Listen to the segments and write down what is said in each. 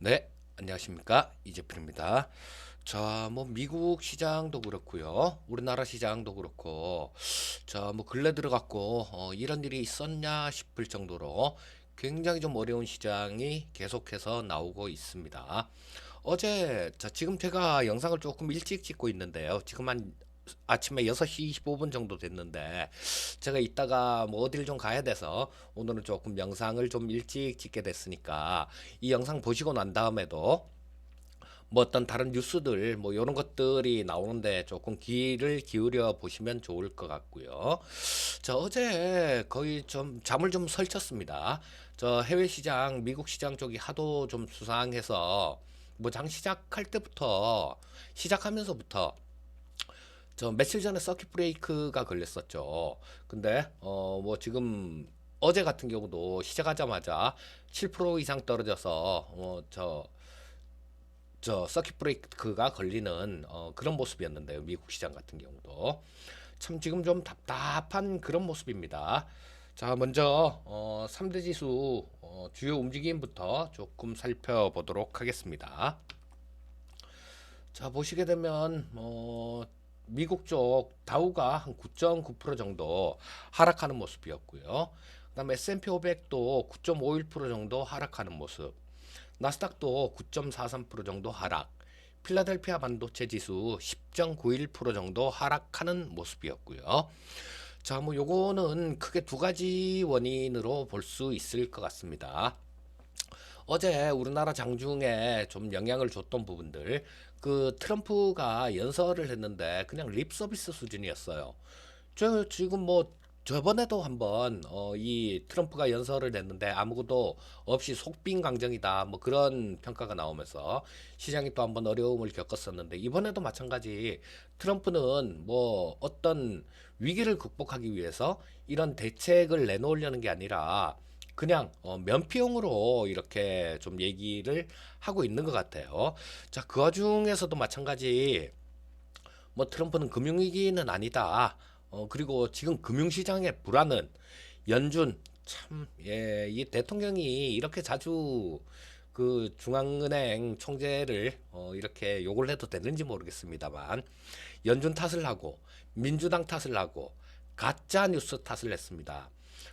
네, 안녕하십니까. 이재필입니다. 자, 미국 시장도 그렇고요. 우리나라 시장도 그렇고, 자, 근래 들어갔고, 이런 일이 있었냐 싶을 정도로 굉장히 좀 어려운 시장이 계속해서 나오고 있습니다. 지금 제가 영상을 조금 일찍 찍고 있는데요. 지금 한 아침에 6시 25분 정도 됐는데, 제가 이따가 어딜 좀 가야 돼서 오늘은 조금 영상을 좀 일찍 찍게 됐으니까, 이 영상 보시고 난 다음에도 어떤 다른 뉴스들 이런 것들이 나오는데 조금 귀를 기울여 보시면 좋을 것 같고요. 저 어제 거의 좀 잠을 좀 설쳤습니다. 저 해외 시장, 미국 시장 쪽이 하도 좀 수상해서 장 시작할 때부터 시작하면서부터 저 며칠 전에 서킷 브레이크가 걸렸었죠. 근데 지금 어제 같은 경우도 시작하자마자 7% 이상 떨어져서 저 서킷 브레이크가 걸리는 그런 모습이었는데요. 미국 시장 같은 경우도 참 지금 좀 답답한 그런 모습입니다. 자, 먼저 3대 지수 주요 움직임부터 조금 살펴보도록 하겠습니다. 자, 보시게 되면 미국 쪽 다우가 한 9.9% 정도 하락하는 모습이었고요. 그다음에 S&P 500도 9.51% 정도 하락하는 모습. 나스닥도 9.43% 정도 하락. 필라델피아 반도체 지수 10.91% 정도 하락하는 모습이었고요. 자, 요거는 크게 두 가지 원인으로 볼 수 있을 것 같습니다. 어제 우리나라 장중에 좀 영향을 줬던 부분들, 그 트럼프가 연설을 했는데 그냥 립 서비스 수준이었어요. 저 지금 저번에도 한번 이 트럼프가 연설을 냈는데 아무것도 없이 속빈 강정이다 그런 평가가 나오면서 시장이 또 한번 어려움을 겪었었는데, 이번에도 마찬가지 트럼프는 어떤 위기를 극복하기 위해서 이런 대책을 내놓으려는 게 아니라 그냥 면피용으로 이렇게 좀 얘기를 하고 있는 것 같아요. 자, 그 와중에서도 마찬가지 트럼프는 금융위기는 아니다. 그리고 지금 금융시장의 불안은 연준 참, 예, 이 대통령이 이렇게 자주 그 중앙은행 총재를 이렇게 욕을 해도 되는지 모르겠습니다만 연준 탓을 하고 민주당 탓을 하고 가짜 뉴스 탓을 했습니다.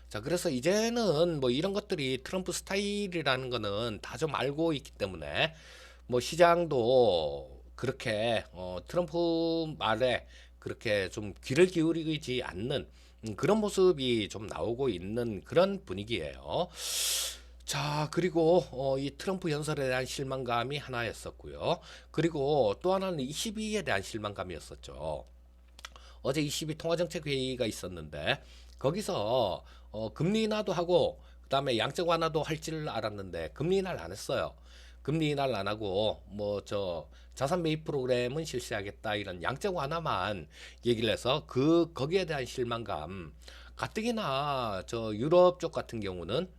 자, 그래서 이제는 이런 것들이 트럼프 스타일이라는 거는 다 좀 알고 있기 때문에 시장도 그렇게 트럼프 말에 그렇게 좀 귀를 기울이지 않는 그런 모습이 좀 나오고 있는 그런 분위기예요. 자, 그리고 이 트럼프 연설에 대한 실망감이 하나였었고요. 그리고 또 하나는 22에 대한 실망감이었었죠. 어제 22 통화정책회의가 있었는데 거기서 금리 인하도 하고 그다음에 양적 완화도 할 줄 알았는데 금리 인하를 안 했어요. 금리 인하를 안 하고 자산 매입 프로그램은 실시하겠다 이런 양적 완화만 얘기를 해서 거기에 대한 실망감. 가뜩이나 저 유럽 쪽 같은 경우는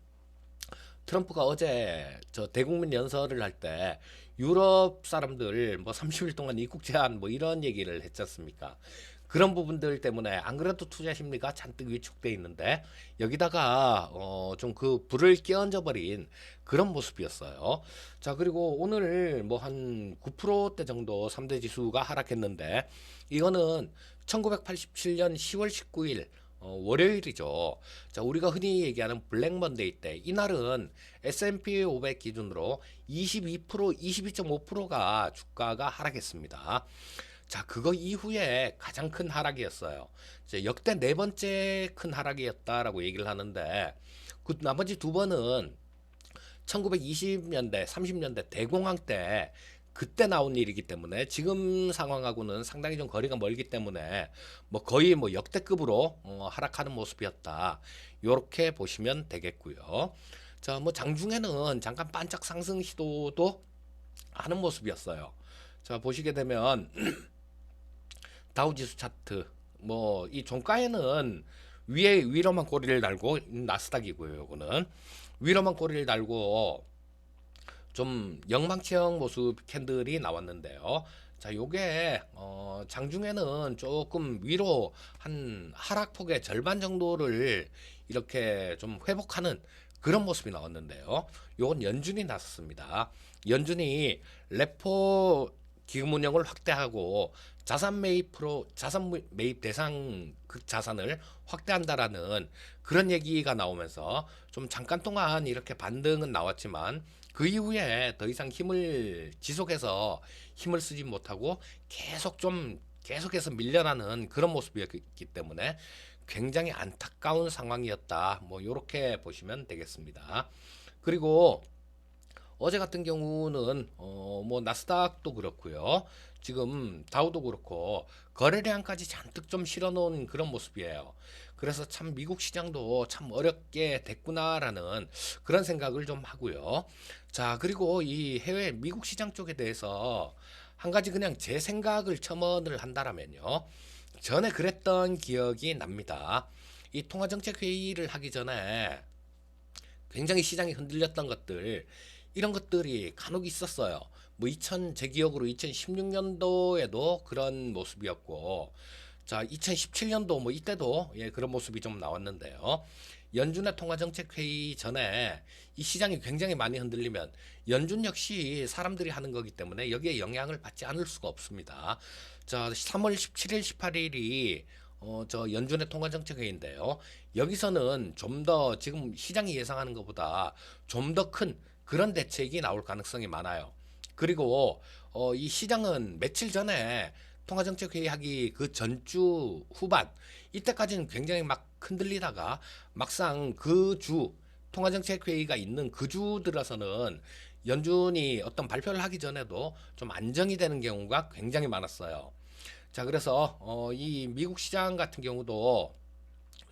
트럼프가 어제 저 대국민 연설을 할 때 유럽 사람들 30일 동안 입국 제한 이런 얘기를 했지 않습니까? 그런 부분들 때문에 안 그래도 투자 심리가 잔뜩 위축돼 있는데 여기다가 좀 그 불을 끼얹어 버린 그런 모습이었어요. 자, 그리고 오늘 한 9%대 정도 3대 지수가 하락했는데 이거는 1987년 10월 19일 월요일이죠. 자, 우리가 흔히 얘기하는 블랙 먼데이 때 이날은 S&P 500 기준으로 22%, 22.5%가 주가가 하락했습니다. 자, 그거 이후에 가장 큰 하락이었어요. 이제 역대 네 번째 큰 하락이었다라고 얘기를 하는데 그 나머지 두 번은 1920년대, 30년대 대공황 때 그때 나온 일이기 때문에 지금 상황하고는 상당히 좀 거리가 멀기 때문에 거의 역대급으로 하락하는 모습이었다. 요렇게 보시면 되겠고요. 자, 장중에는 잠깐 반짝 상승 시도도 하는 모습이었어요. 자, 보시게 되면 다우지수 차트 이 종가에는 위로만 꼬리를 달고 나스닥이고요. 요거는 위로만 꼬리를 달고 좀 영망치형 모습 캔들이 나왔는데요. 자, 요게 장중에는 조금 위로 한 하락폭의 절반 정도를 이렇게 좀 회복하는 그런 모습이 나왔는데요. 요건 연준이 나섰습니다. 연준이 레포 기금 운용을 확대하고 자산 매입 대상 그 자산을 확대한다라는 그런 얘기가 나오면서 좀 잠깐 동안 이렇게 반등은 나왔지만 그 이후에 더 이상 힘을 지속해서 힘을 쓰지 못하고 계속해서 밀려나는 그런 모습이었기 때문에 굉장히 안타까운 상황이었다. 뭐 이렇게 보시면 되겠습니다. 그리고 어제 같은 경우는 뭐 나스닥도 그렇고요. 지금 다우도 그렇고 거래량까지 잔뜩 좀 실어놓은 그런 모습이에요. 그래서 참 미국 시장도 참 어렵게 됐구나라는 그런 생각을 좀 하고요. 자, 그리고 이 해외 미국 시장 쪽에 대해서 한 가지 그냥 제 생각을 첨언을 한다라면요. 전에 그랬던 기억이 납니다. 이 통화정책회의를 하기 전에 굉장히 시장이 흔들렸던 것들 이런 것들이 간혹 있었어요. 뭐 제 기억으로 2016년도에도 그런 모습이었고 자 2017년도 뭐 이때도 예, 그런 모습이 좀 나왔는데요. 연준의 통화정책회의 전에 이 시장이 굉장히 많이 흔들리면 연준 역시 사람들이 하는 거기 때문에 여기에 영향을 받지 않을 수가 없습니다. 자 3월 17일 18일이 저 연준의 통화정책회의인데요. 여기서는 좀 더 지금 시장이 예상하는 것보다 좀 더 큰 그런 대책이 나올 가능성이 많아요. 그리고 이 시장은 며칠 전에 통화정책회의 하기 그 전주 후반 이때까지는 굉장히 막 흔들리다가 막상 그 주 통화정책회의가 있는 그 주 들어서는 연준이 어떤 발표를 하기 전에도 좀 안정이 되는 경우가 굉장히 많았어요. 자, 그래서 이 미국 시장 같은 경우도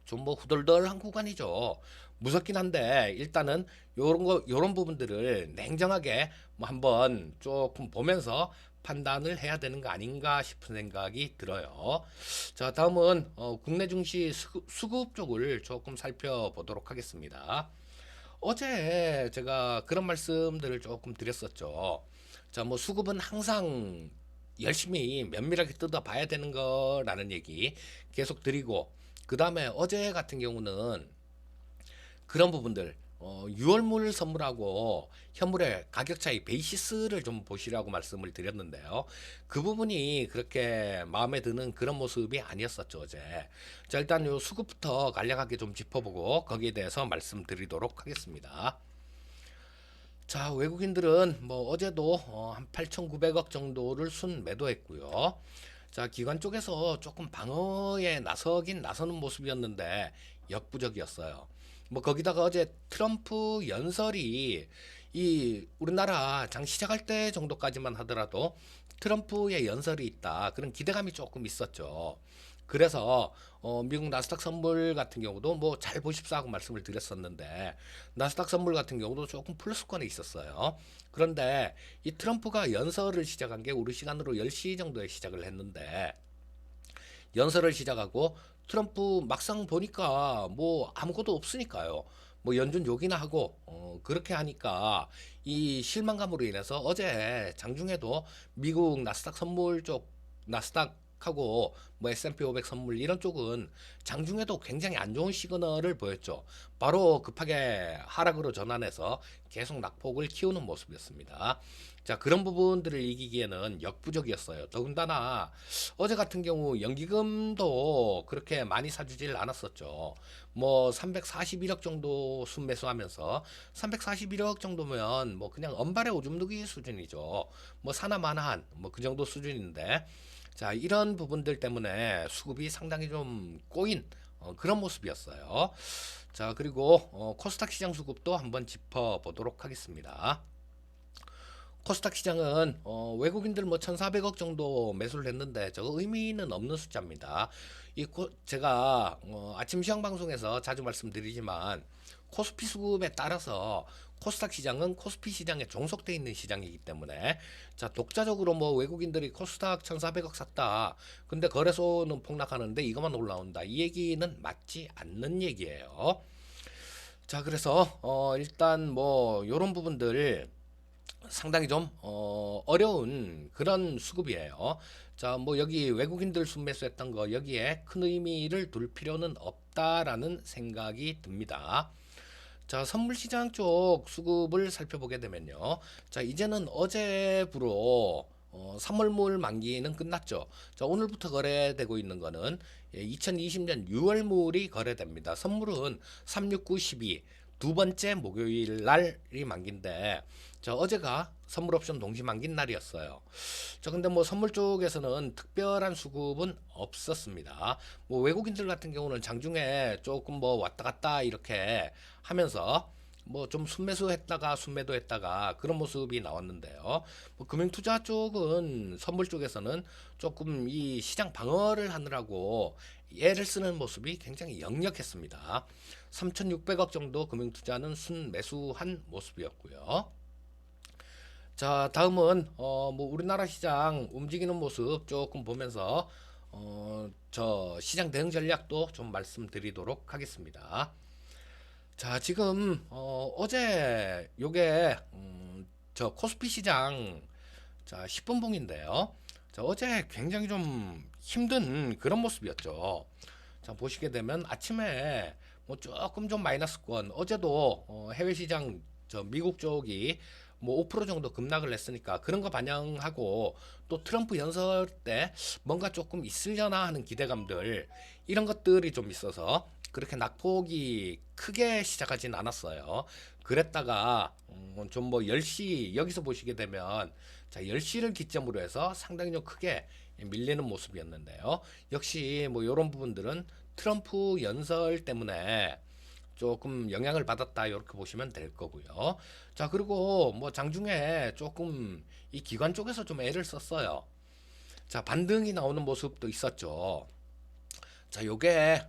좀 뭐 후덜덜한 구간이죠. 무섭긴 한데 일단은 요런 부분들을 냉정하게 뭐 한번 조금 보면서 판단을 해야 되는 거 아닌가 싶은 생각이 들어요. 자, 다음은 국내 증시 수급 쪽을 조금 살펴보도록 하겠습니다. 어제 제가 그런 말씀들을 조금 드렸었죠. 자, 뭐 수급은 항상 열심히 면밀하게 뜯어봐야 되는 거라는 얘기 계속 드리고, 그 다음에 어제 같은 경우는 그런 부분들, 유월물 선물하고 현물의 가격 차이 베이시스를 좀 보시라고 말씀을 드렸는데요. 그 부분이 그렇게 마음에 드는 그런 모습이 아니었었죠, 어제. 자, 일단 요 수급부터 간략하게 좀 짚어보고 거기에 대해서 말씀드리도록 하겠습니다. 자, 외국인들은 뭐 어제도 한 8,900억 정도를 순매도했고요. 자, 기관 쪽에서 조금 방어에 나서는 모습이었는데 역부족이었어요. 뭐 거기다가 어제 트럼프 연설이 이 우리나라 장 시작할 때 정도까지만 하더라도 트럼프의 연설이 있다. 그런 기대감이 조금 있었죠. 그래서 미국 나스닥 선물 같은 경우도 뭐 잘 보십사 하고 말씀을 드렸었는데 나스닥 선물 같은 경우도 조금 플러스권에 있었어요. 그런데 이 트럼프가 연설을 시작한 게 우리 시간으로 10시 정도에 시작을 했는데 연설을 시작하고 트럼프 막상 보니까 뭐 아무것도 없으니까요. 뭐 연준 욕이나 하고 그렇게 하니까 이 실망감으로 인해서 어제 장중에도 미국 나스닥 선물 쪽 나스닥하고 뭐 S&P 500 선물 이런 쪽은 장중에도 굉장히 안 좋은 시그널을 보였죠. 바로 급하게 하락으로 전환해서 계속 낙폭을 키우는 모습이었습니다. 자, 그런 부분들을 이기기에는 역부족이었어요. 더군다나 어제 같은 경우 연기금도 그렇게 많이 사주질 않았었죠. 뭐 341억 정도 순매수하면서 341억 정도면 뭐 그냥 언발의 오줌 누기 수준이죠. 뭐 사나마나한 뭐 그 정도 수준인데 자, 이런 부분들 때문에 수급이 상당히 좀 꼬인 그런 모습이었어요. 자, 그리고 코스닥 시장 수급도 한번 짚어보도록 하겠습니다. 코스닥 시장은 외국인들 뭐 1,400억 정도 매수를 했는데 저거 의미는 없는 숫자입니다. 제가 아침 시황 방송에서 자주 말씀드리지만 코스피 수급에 따라서 코스닥 시장은 코스피 시장에 종속돼 있는 시장이기 때문에 자, 독자적으로 뭐 외국인들이 코스닥 1,400억 샀다. 근데 거래소는 폭락하는데 이것만 올라온다. 이 얘기는 맞지 않는 얘기예요. 자, 그래서 일단 뭐 요런 부분들 상당히 좀 어려운 그런 수급이에요. 자, 뭐 여기 외국인들 순매수했던 거 여기에 큰 의미를 둘 필요는 없다라는 생각이 듭니다. 자, 선물 시장 쪽 수급을 살펴보게 되면요. 자, 이제는 어제부로 3월물 만기는 끝났죠. 자, 오늘부터 거래되고 있는 거는 2020년 6월물이 거래됩니다. 선물은 369, 12 두 번째 목요일 날이 만기인데, 자, 어제가 선물 옵션 동시 만기 날이었어요. 자, 근데 뭐 선물 쪽에서는 특별한 수급은 없었습니다. 뭐 외국인들 같은 경우는 장중에 조금 뭐 왔다 갔다 이렇게 하면서 뭐 좀 순매수했다가 순매도했다가 그런 모습이 나왔는데요. 뭐 금융투자 쪽은 선물 쪽에서는 조금 이 시장 방어를 하느라고 애를 쓰는 모습이 굉장히 역력했습니다. 3,600억 정도 금융투자는 순매수한 모습이었고요. 자, 다음은 뭐 우리나라 시장 움직이는 모습 조금 보면서 저 시장 대응 전략도 좀 말씀드리도록 하겠습니다. 자, 지금 어제 요게 저 코스피 시장 자 10분 봉인데요. 자, 어제 굉장히 좀 힘든 그런 모습이었죠. 자, 보시게 되면 아침에 뭐 조금 좀 마이너스권 어제도 해외 시장 저 미국 쪽이 뭐 5% 정도 급락을 했으니까 그런 거 반영하고 또 트럼프 연설 때 뭔가 조금 있으려나 하는 기대감들 이런 것들이 좀 있어서 그렇게 낙폭이 크게 시작하진 않았어요. 그랬다가 좀 뭐 10시 여기서 보시게 되면 자 10시를 기점으로 해서 상당히 좀 크게 밀리는 모습이었는데요. 역시 뭐 이런 부분들은 트럼프 연설 때문에 조금 영향을 받았다 이렇게 보시면 될 거고요. 자, 그리고 뭐 장중에 조금 이 기관 쪽에서 좀 애를 썼어요. 자, 반등이 나오는 모습도 있었죠. 자, 요게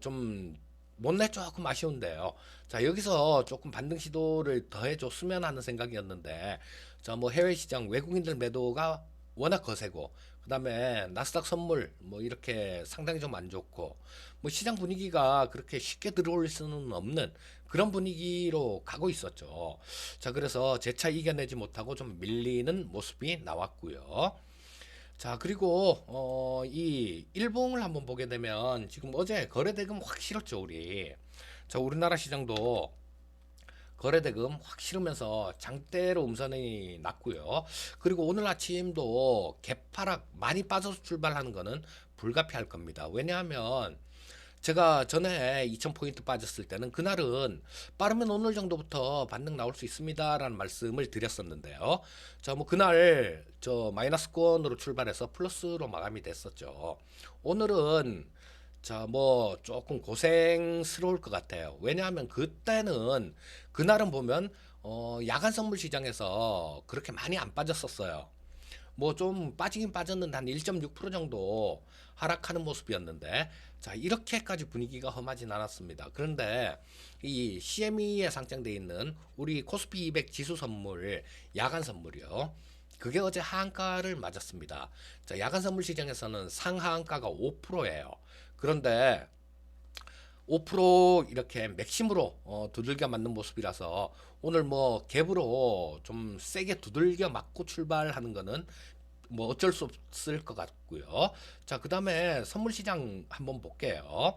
좀 못내 조금 아쉬운데요. 자, 여기서 조금 반등 시도를 더 해줬으면 하는 생각이었는데, 자, 뭐 해외 시장 외국인들 매도가 워낙 거세고, 그다음에 나스닥 선물 뭐 이렇게 상당히 좀 안 좋고, 뭐 시장 분위기가 그렇게 쉽게 들어올 수는 없는 그런 분위기로 가고 있었죠. 자, 그래서 재차 이겨내지 못하고 좀 밀리는 모습이 나왔고요. 자, 그리고 이 일봉을 한번 보게 되면 지금 어제 거래대금 확 실었죠, 우리. 자, 우리나라 시장도 거래대금 확 실으면서 장대로 음선이 났고요. 그리고 오늘 아침도 개파락 많이 빠져서 출발하는 거는 불가피할 겁니다. 왜냐하면 제가 전에 2000포인트 빠졌을 때는 그날은 빠르면 오늘 정도부터 반등 나올 수 있습니다라는 말씀을 드렸었는데요. 자, 뭐 그날 저 마이너스권으로 출발해서 플러스로 마감이 됐었죠. 오늘은 자, 뭐 조금 고생스러울 것 같아요. 왜냐하면 그때는 그날은 보면 야간 선물 시장에서 그렇게 많이 안 빠졌었어요. 뭐 좀 빠지긴 빠졌는데 한 1.6% 정도 하락하는 모습이었는데 자 이렇게까지 분위기가 험하진 않았습니다. 그런데 이 CME에 상장돼 있는 우리 코스피 200 지수 선물 야간 선물이요. 그게 어제 하한가를 맞았습니다. 자 야간 선물 시장에서는 상하한가가 5%예요. 그런데 5% 이렇게 맥심으로 두들겨 맞는 모습이라서 오늘 뭐 갭으로 좀 세게 두들겨 맞고 출발하는 거는 뭐 어쩔 수 없을 것 같고요. 자, 그다음에 선물 시장 한번 볼게요.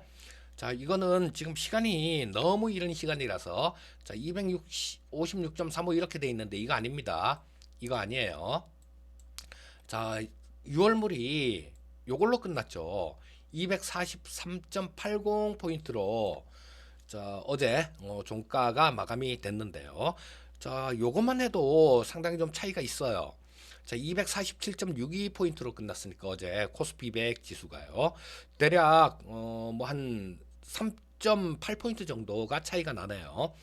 자, 이거는 지금 시간이 너무 이른 시간이라서 자, 256.35 이렇게 돼 있는데 이거 아닙니다. 이거 아니에요. 자, 6월물이 요걸로 끝났죠. 243.80 포인트로 자, 어제 종가가 마감이 됐는데요. 자, 요것만 해도 상당히 좀 차이가 있어요. 자, 247.62 포인트로 끝났으니까 어제 코스피 100 지수가요. 대략 뭐 한 3.8 포인트 정도가 차이가 나네요.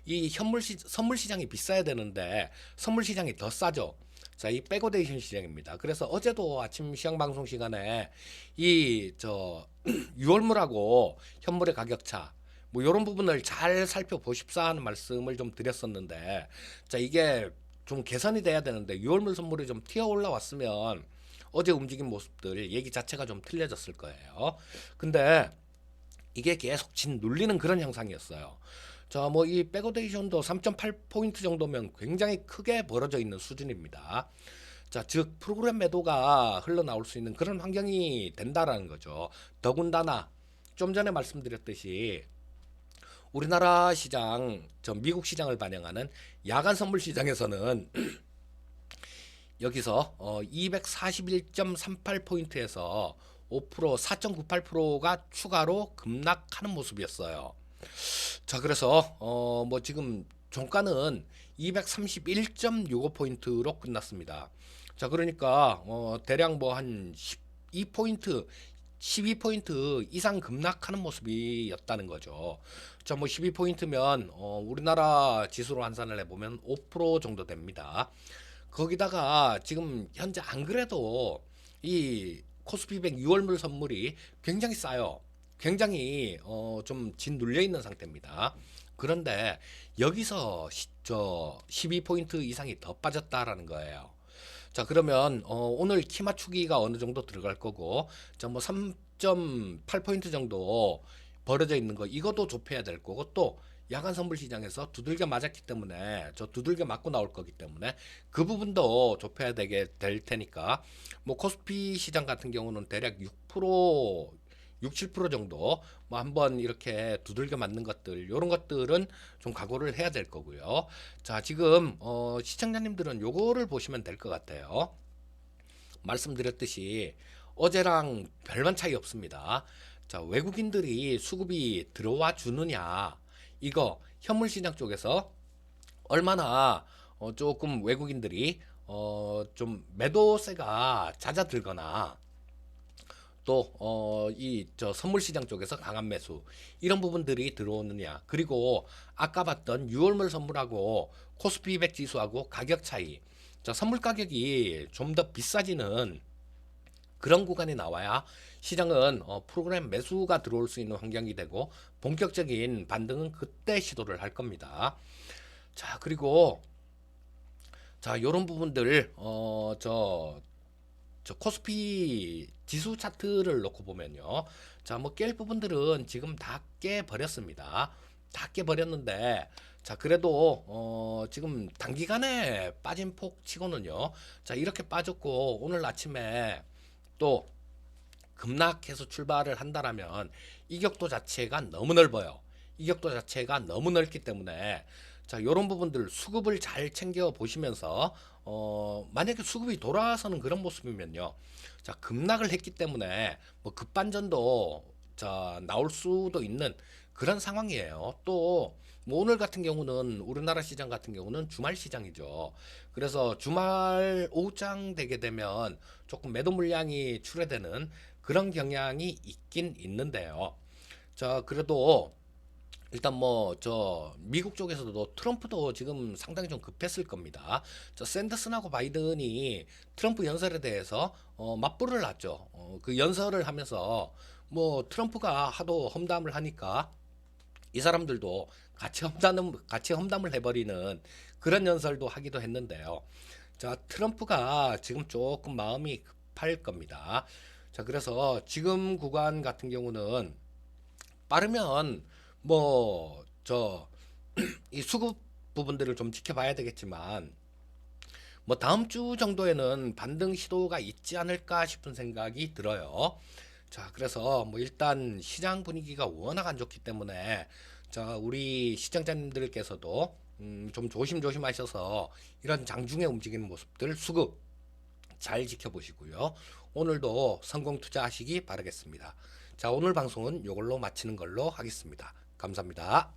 이 선물 시장이 비싸야 되는데 선물 시장이 더 싸죠. 자, 이 백오데이션 시장입니다. 그래서 어제도 아침 시장 방송 시간에 이 저 6월물하고 현물의 가격차 뭐 이런 부분을 잘 살펴보십사 하는 말씀을 좀 드렸었는데 자, 이게 좀 개선이 돼야 되는데 6월물 선물이 좀 튀어 올라왔으면 어제 움직인 모습들 얘기 자체가 좀 틀려졌을 거예요. 근데 이게 계속 진 눌리는 그런 형상이었어요. 자, 뭐 이 백오데이션도 3.8 포인트 정도면 굉장히 크게 벌어져 있는 수준입니다. 자, 즉 프로그램 매도가 흘러나올 수 있는 그런 환경이 된다라는 거죠. 더군다나 좀 전에 말씀드렸듯이 우리나라 시장, 저 미국 시장을 반영하는 야간 선물 시장에서는 여기서 241.38포인트에서 5% 4.98%가 추가로 급락하는 모습이었어요. 자, 그래서 뭐 지금 종가는 231.65포인트로 끝났습니다. 자, 그러니까 대략 뭐 한 12포인트 12포인트 이상 급락하는 모습이었다는 거죠. 자, 뭐 12포인트면 우리나라 지수로 환산을 해보면 5% 정도 됩니다. 거기다가 지금 현재 안 그래도 이 코스피 100 6월물 선물이 굉장히 싸요. 굉장히 좀 짓눌려 있는 상태입니다. 그런데 여기서 저 12포인트 이상이 더 빠졌다라는 거예요. 자, 그러면 오늘 키 맞추기가 어느 정도 들어갈 거고, 자, 뭐 3.8포인트 정도 벌어져 있는 거 이것도 좁혀야 될 거고, 또 야간 선물 시장에서 두들겨 맞았기 때문에 저 두들겨 맞고 나올 거기 때문에 그 부분도 좁혀야 되게 될 테니까, 뭐 코스피 시장 같은 경우는 대략 6% 6, 7% 정도 뭐 한번 이렇게 두들겨 맞는 것들, 요런 것들은 좀 각오를 해야 될 거고요. 자, 지금 시청자님들은 요거를 보시면 될 것 같아요. 말씀드렸듯이 어제랑 별반 차이 없습니다. 자, 외국인들이 수급이 들어와 주느냐, 이거 현물 시장 쪽에서 얼마나 조금 외국인들이 좀 매도세가 잦아들거나, 또 이 저 선물 시장 쪽에서 강한 매수 이런 부분들이 들어오느냐, 그리고 아까 봤던 6월물 선물하고 코스피 200 지수하고 가격 차이, 자, 선물 가격이 좀 더 비싸지는 그런 구간이 나와야 시장은 프로그램 매수가 들어올 수 있는 환경이 되고 본격적인 반등은 그때 시도를 할 겁니다. 자, 그리고 자, 요런 부분들 저 코스피 지수 차트를 놓고 보면요. 자, 뭐 깰 부분들은 지금 다 깨버렸습니다. 다 깨버렸는데, 자, 그래도 지금 단기간에 빠진 폭 치고는요. 자, 이렇게 빠졌고 오늘 아침에 또 급락해서 출발을 한다라면 이격도 자체가 너무 넓어요. 이격도 자체가 너무 넓기 때문에, 자, 요런 부분들 수급을 잘 챙겨 보시면서 만약에 수급이 돌아서는 그런 모습이면요. 자, 급락을 했기 때문에 뭐 급반전도 자 나올 수도 있는 그런 상황이에요. 또 뭐 오늘 같은 경우는 우리나라 시장 같은 경우는 주말 시장이죠. 그래서 주말 오후장 되게 되면 조금 매도 물량이 출회되는 그런 경향이 있긴 있는데요. 자, 그래도 일단 뭐 저 미국 쪽에서도 트럼프도 지금 상당히 좀 급했을 겁니다. 저 샌더슨하고 바이든이 트럼프 연설에 대해서 맞불을 놨죠. 그 연설을 하면서 뭐 트럼프가 하도 험담을 하니까 이 사람들도 같이 험담을 해버리는 그런 연설도 하기도 했는데요. 자, 트럼프가 지금 조금 마음이 급할 겁니다. 자, 그래서 지금 구간 같은 경우는 빠르면 뭐 저 이 수급 부분들을 좀 지켜봐야 되겠지만, 뭐 다음 주 정도에는 반등 시도가 있지 않을까 싶은 생각이 들어요. 자, 그래서 뭐 일단 시장 분위기가 워낙 안 좋기 때문에 자, 우리 시청자님들께서도 좀 조심조심하셔서 이런 장중에 움직이는 모습들 수급 잘 지켜보시고요. 오늘도 성공 투자하시기 바라겠습니다. 자, 오늘 방송은 이걸로 마치는 걸로 하겠습니다. 감사합니다.